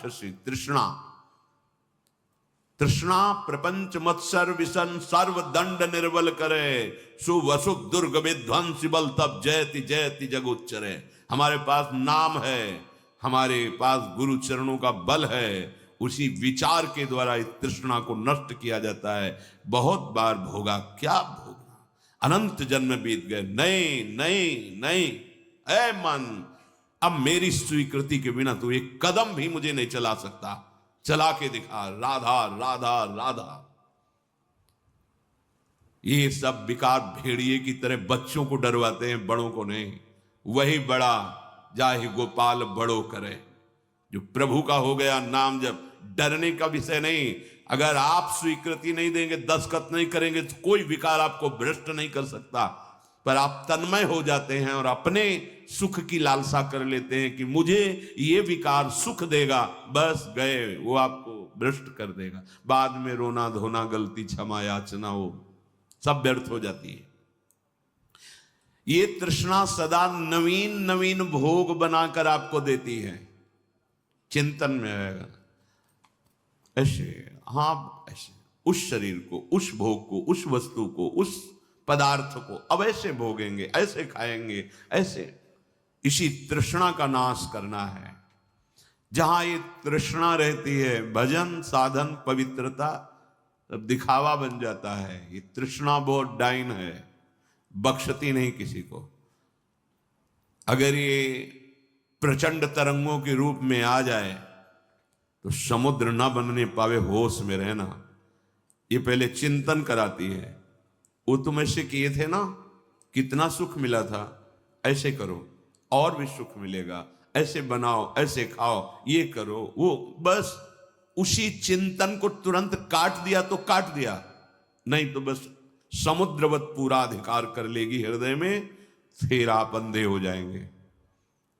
राक्षसी तृष्णा। तृष्णा प्रपंच मत्सर विसन सर्व दंड निर्बल करे, शुभ अशुभ दुर्ग विध्वंस बल तब जयति जयति जगोच्चरे। हमारे पास नाम है, हमारे पास गुरु चरणों का बल है, उसी विचार के द्वारा इस तृष्णा को नष्ट किया जाता है। बहुत बार भोगा, क्या भोगना, अनंत जन्म बीत गए, नहीं नहीं नहीं। ऐ मन, अब मेरी स्वीकृति के बिना तू एक कदम भी मुझे नहीं चला सकता, चला के दिखा, राधा राधा राधा। ये सब विकार भेड़िए की तरह बच्चों को डरवाते हैं, बड़ों को नहीं। वही बड़ा जाहि गोपाल बड़ो करे, जो प्रभु का हो गया नाम जब, डरने का विषय नहीं। अगर आप स्वीकृति नहीं देंगे, दस्तखत नहीं करेंगे, तो कोई विकार आपको भ्रष्ट नहीं कर सकता। पर आप तन्मय हो जाते हैं और अपने सुख की लालसा कर लेते हैं कि मुझे ये विकार सुख देगा, बस गए, वो आपको भ्रष्ट कर देगा। बाद में रोना धोना, गलती क्षमा याचना, वो सब व्यर्थ हो जाती है। ये तृष्णा सदा नवीन नवीन भोग बनाकर आपको देती है। चिंतन में रहेगा ऐसे, हाँ ऐसे, उस शरीर को, उस भोग को, उस वस्तु को, उस पदार्थ को अब ऐसे भोगेंगे, ऐसे खाएंगे, ऐसे। इसी तृष्णा का नाश करना है। जहां ये तृष्णा रहती है, भजन साधन पवित्रता तब दिखावा बन जाता है। ये तृष्णा बहुत डाइन है, बख्शती नहीं किसी को। अगर ये प्रचंड तरंगों के रूप में आ जाए तो समुद्र ना बनने पावे, होश में रहना। ये पहले चिंतन कराती है। वो तुम ऐसे किए थे ना, कितना सुख मिला था, ऐसे करो और भी सुख मिलेगा, ऐसे बनाओ, ऐसे खाओ, ये करो, वो बस उसी चिंतन को तुरंत काट दिया तो काट दिया, नहीं तो बस समुद्रवत पूरा अधिकार कर लेगी हृदय में, फिर आप अंधे हो जाएंगे।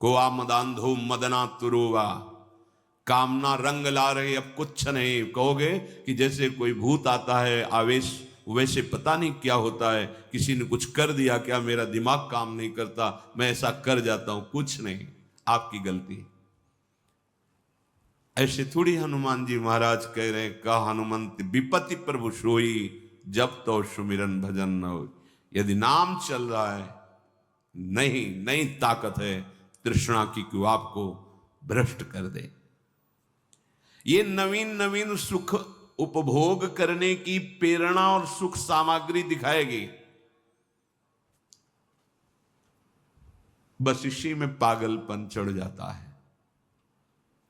कोआ मदांधो मदना तुरोगा, कामना रंग ला रही, अब कुछ नहीं कहोगे कि जैसे कोई भूत आता है आवेश, वैसे पता नहीं क्या होता है, किसी ने कुछ कर दिया क्या, मेरा दिमाग काम नहीं करता, मैं ऐसा कर जाता हूं। कुछ नहीं, आपकी गलती। ऐसे थोड़ी हनुमान जी महाराज कह रहे हैं, का हनुमंत विपत्ति प्रभु सोई, जब तो सुमिरन भजन न हो। यदि नाम चल रहा है, नहीं नहीं ताकत है तृष्णा की कि आपको भ्रष्ट कर दे। ये नवीन नवीन सुख उपभोग करने की प्रेरणा और सुख सामग्री दिखाएगी, बस इसी में पागलपन चढ़ जाता है।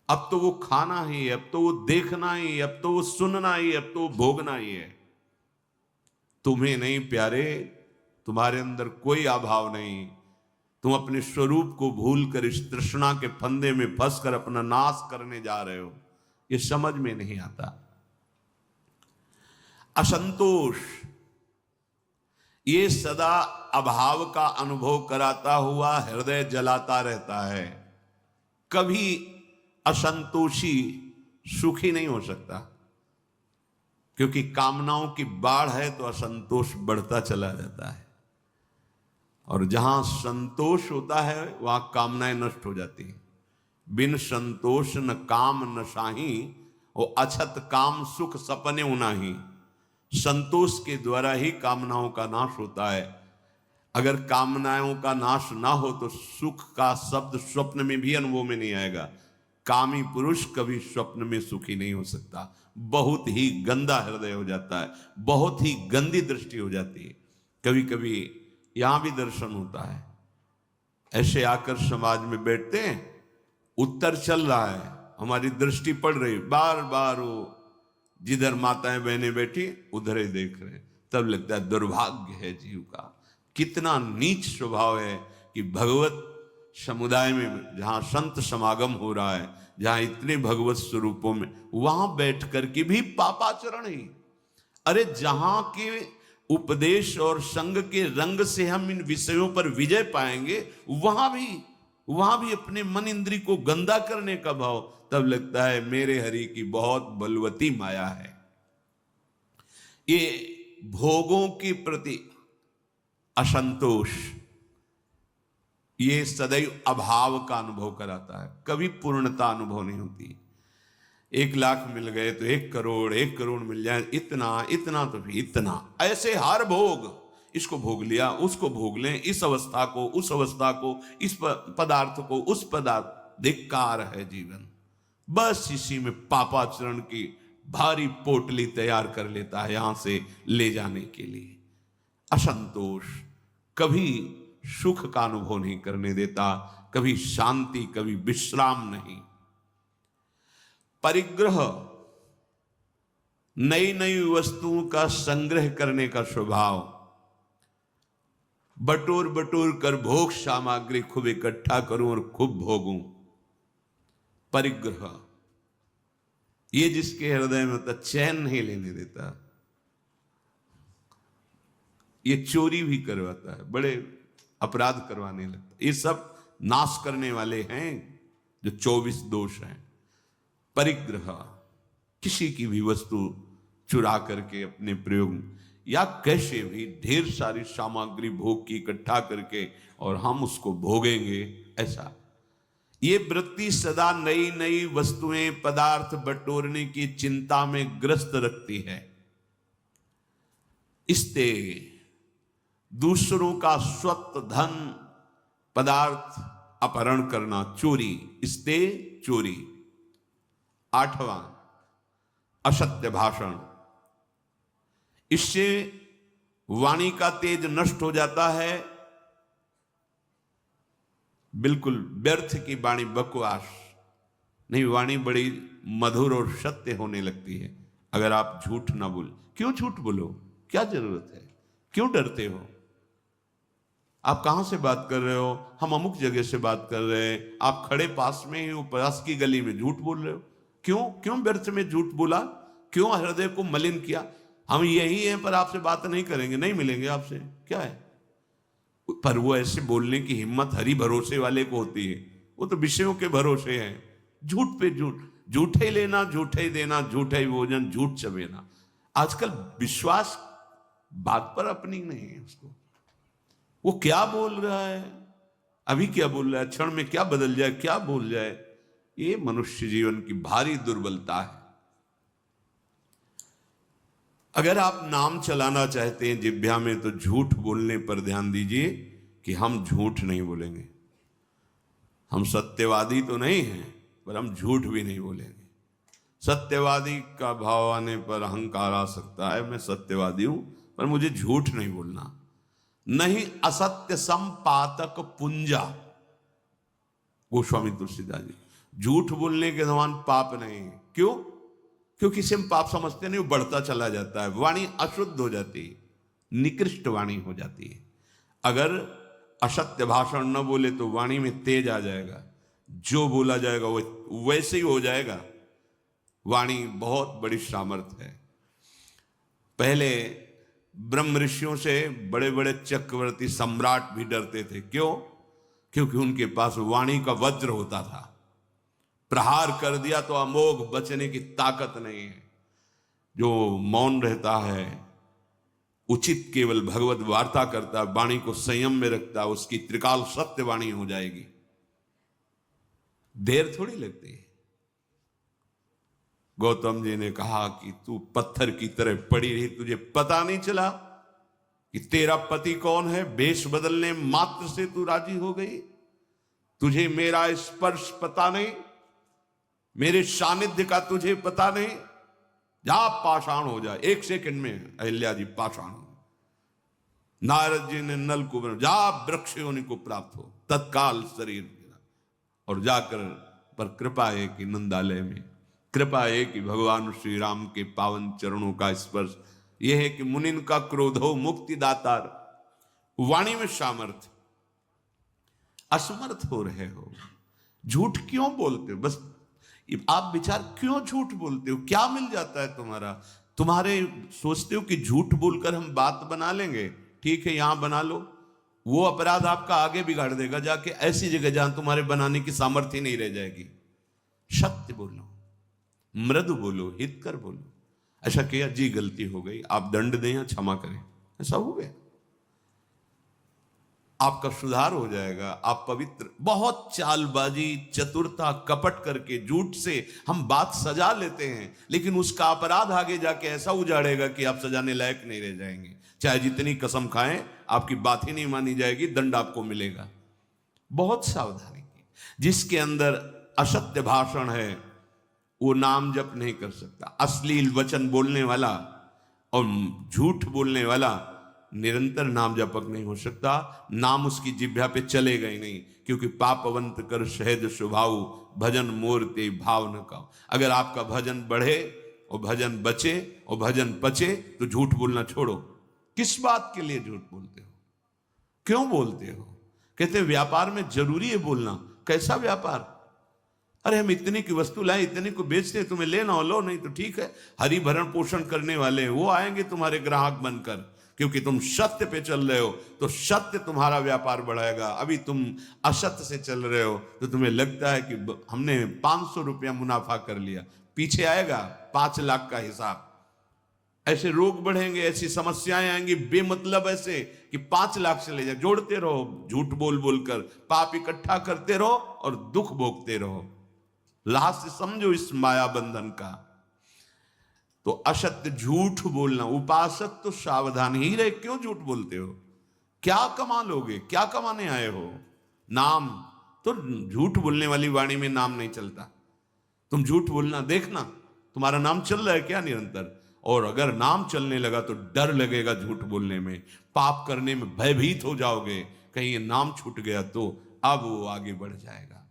अब तो वो खाना ही है, अब तो वो देखना ही, अब तो वो सुनना ही, अब तो वो भोगना ही है। तुम्हें नहीं प्यारे, तुम्हारे अंदर कोई अभाव नहीं, तुम अपने स्वरूप को भूलकर इस तृष्णा के फंदे में फंसकर अपना नाश करने जा रहे हो। ये समझ में नहीं आता। असंतोष, ये सदा अभाव का अनुभव कराता हुआ हृदय जलाता रहता है। कभी असंतोषी सुखी नहीं हो सकता, क्योंकि कामनाओं की बाढ़ है तो असंतोष बढ़ता चला जाता है। और जहां संतोष होता है वहां कामनाएं नष्ट हो जाती हैं। बिन संतोष न काम न साही, वो अछत काम सुख सपने उनाही। संतोष के द्वारा ही कामनाओं का नाश होता है। अगर कामनाओं का नाश ना हो तो सुख का शब्द स्वप्न में भी अनुभव में नहीं आएगा। कामी पुरुष कभी स्वप्न में सुखी नहीं हो सकता। बहुत ही गंदा हृदय हो जाता है, बहुत ही गंदी दृष्टि हो जाती है। कभी कभी यहां भी दर्शन होता है, ऐसे आकर समाज में बैठते हैं, उत्तर चल रहा है, हमारी दृष्टि पड़ रही, बार बार वो जिधर माताएं बहनें बैठी उधर ही देख रहे हैं। तब लगता है दुर्भाग्य है जीव का, कितना नीच स्वभाव है कि भगवत समुदाय में जहां संत समागम हो रहा है, जहां इतने भगवत स्वरूपों में, वहां बैठ करके भी पापाचरण ही। अरे जहां के उपदेश और संग के रंग से हम इन विषयों पर विजय पाएंगे, वहां भी अपने मन इंद्री को गंदा करने का भाव। तब लगता है मेरे हरि की बहुत बलवती माया है। ये भोगों के प्रति असंतोष, ये सदैव अभाव का अनुभव कराता है, कभी पूर्णता अनुभव नहीं होती। 1 लाख मिल गए तो 1 करोड़, 1 करोड़ मिल जाए, इतना इतना तो फिर इतना, ऐसे हर भोग, इसको भोग लिया, उसको भोग लें, इस अवस्था को, उस अवस्था को, इस पदार्थ को, उस पदार्थ, धिक्कार है जीवन। बस इसी में पापाचरण की भारी पोटली तैयार कर लेता है यहां से ले जाने के लिए। असंतोष कभी सुख का अनुभव नहीं करने देता, कभी शांति, कभी विश्राम नहीं। परिग्रह, नई नई वस्तुओं का संग्रह करने का स्वभाव, बटोर बटोर कर भोग सामग्री खूब इकट्ठा करूं और खूब भोगूं। परिग्रह, ये जिसके हृदय में होता चैन नहीं लेने देता, ये चोरी भी करवाता है, बड़े अपराध करवाने लगता है। ये सब नाश करने वाले हैं जो 24 दोष हैं। परिग्रह, किसी की भी वस्तु चुरा करके अपने प्रयोग, या कैसे भी ढेर सारी सामग्री भोग की इकट्ठा करके और हम उसको भोगेंगे, ऐसा। ये वृत्ति सदा नई नई वस्तुएं, पदार्थ बटोरने की चिंता में ग्रस्त रखती है। इससे दूसरों का स्वत्व, धन, पदार्थ अपहरण करना, चोरी, इससे चोरी। 8वां, असत्य भाषण। इससे वाणी का तेज नष्ट हो जाता है। बिल्कुल व्यर्थ की वाणी, बकवास नहीं, वाणी बड़ी मधुर और सत्य होने लगती है अगर आप झूठ ना बोल। क्यों झूठ बोलो, क्या जरूरत है, क्यों डरते हो? आप कहां से बात कर रहे हो? हम अमुक जगह से बात कर रहे हैं। आप खड़े पास में ही पास की गली में झूठ बोल रहे हो। क्यों व्यर्थ में झूठ बोला? क्यों हृदय को मलिन किया? हम यही हैं पर आपसे बात नहीं करेंगे, नहीं मिलेंगे आपसे, क्या है? पर वो ऐसे बोलने की हिम्मत हरि भरोसे वाले को होती है। वो तो विषयों के भरोसे हैं। झूठ पे झूठ, झूठे लेना, झूठे देना, झूठे भोजन, झूठ चबेना। आजकल विश्वास बात पर अपनी नहीं है उसको। वो क्या बोल रहा है, अभी क्या बोल रहा है, क्षण में क्या बदल जाए, क्या बोल जाए, ये मनुष्य जीवन की भारी दुर्बलता है। अगर आप नाम चलाना चाहते हैं जिह्वा में, तो झूठ बोलने पर ध्यान दीजिए कि हम झूठ नहीं बोलेंगे। हम सत्यवादी तो नहीं हैं, पर हम झूठ भी नहीं बोलेंगे। सत्यवादी का भाव आने पर अहंकार आ सकता है, मैं सत्यवादी हूं पर मुझे झूठ नहीं बोलना। नहीं असत्य संपातक पुंजा, गोस्वामी तुलसीदास जी। झूठ बोलने के समान पाप नहीं है। क्यों? क्योंकि इसे हम पाप समझते नहीं, वो बढ़ता चला जाता है, वाणी अशुद्ध हो जाती है, निकृष्ट वाणी हो जाती है। अगर असत्य भाषण न बोले तो वाणी में तेज आ जाएगा, जो बोला जाएगा वो वैसे ही हो जाएगा। वाणी बहुत बड़ी सामर्थ्य है। पहले ब्रह्म ऋषियों से बड़े बड़े चक्रवर्ती सम्राट भी डरते थे। क्यों? क्योंकि उनके पास वाणी का वज्र होता था। प्रहार कर दिया तो अमोघ, बचने की ताकत नहीं है। जो मौन रहता है, उचित केवल भगवत वार्ता करता, वाणी को संयम में रखता, उसकी त्रिकाल सत्य वाणी हो जाएगी। देर थोड़ी लगती है। गौतम जी ने कहा कि तू पत्थर की तरह पड़ी रही, तुझे पता नहीं चला कि तेरा पति कौन है? वेश बदलने मात्र से तू राजी हो गई। तुझे मेरा स्पर्श पता नहीं, मेरे सानिध्य का तुझे पता नहीं। जा पाषाण हो जा। 1 सेकंड में अहिल्या जी पाषाण हो। नारद जी ने नल को बना, जा वृक्ष योनि को प्राप्त हो, तत्काल शरीर गिरा। और जाकर पर कृपा है कि नंदालय में कृपा है कि भगवान श्री राम के पावन चरणों का स्पर्श, यह है कि मुनिन का क्रोधो मुक्ति दातार। वाणी में सामर्थ्य। असमर्थ हो रहे हो, झूठ क्यों बोलते हो? बस आप विचार, क्यों झूठ बोलते हो? क्या मिल जाता है तुम्हारे सोचते हो कि झूठ बोलकर हम बात बना लेंगे, ठीक है यहां बना लो। वो अपराध आपका आगे बिगाड़ देगा जाके ऐसी जगह जहां तुम्हारे बनाने की सामर्थ्य नहीं रह जाएगी। सत्य बोलो, मृदु बोलो, हितकर बोलो। ऐसा किया जी, गलती हो गई, आप दंड दें या क्षमा करें, ऐसा हो गया। आपका सुधार हो जाएगा, आप पवित्र। बहुत चालबाजी, चतुरता, कपट करके, झूठ से हम बात सजा लेते हैं, लेकिन उसका अपराध आगे जाके ऐसा उजाड़ेगा कि आप सजाने लायक नहीं रह जाएंगे। चाहे जितनी कसम खाएं, आपकी बात ही नहीं मानी जाएगी, दंड आपको मिलेगा। बहुत सावधानी की। जिसके अंदर असत्य भाषण है वो नाम जप नहीं कर सकता। अश्लील वचन बोलने वाला और झूठ बोलने वाला निरंतर नाम जपक नहीं हो सकता। नाम उसकी जिह्वा पे चलेगा ही नहीं, क्योंकि पापवंत कर सहज स्वभाव, भजन मोरते भाव न का। अगर आपका भजन बढ़े और भजन बचे और भजन पचे तो झूठ बोलना छोड़ो। किस बात के लिए झूठ बोलते हो? क्यों बोलते हो? कहते हैं व्यापार में जरूरी है बोलना। कैसा व्यापार? अरे हम इतने की वस्तु लाए, इतने को बेचते हैं, तुम्हें लेना हो लो, नहीं तो ठीक है। हरि भरण पोषण करने वाले वो आएंगे तुम्हारे ग्राहक बनकर, क्योंकि तुम सत्य पे चल रहे हो तो सत्य तुम्हारा व्यापार बढ़ाएगा। अभी तुम असत्य से चल रहे हो तो तुम्हें लगता है कि हमने 500 रुपया मुनाफा कर लिया, पीछे आएगा 5 लाख का हिसाब। ऐसे रोग बढ़ेंगे, ऐसी समस्याएं आएंगी बेमतलब, ऐसे कि 5 लाख से ले जाए। जोड़ते रहो, झूठ बोल बोलकर पाप इकट्ठा करते रहो और दुख भोगते रहो। लास्ट समझो इस माया बंधन का। तो असत्य झूठ बोलना, उपासक तो सावधान ही रहे। क्यों झूठ बोलते हो? क्या कमा लोगे? क्या कमाने आए हो? नाम तो, झूठ बोलने वाली वाणी में नाम नहीं चलता। तुम झूठ बोलना देखना, तुम्हारा नाम चल रहा है क्या निरंतर? और अगर नाम चलने लगा तो डर लगेगा झूठ बोलने में, पाप करने में भयभीत हो जाओगे, कहीं ये नाम छूट गया तो अब वो आगे बढ़ जाएगा।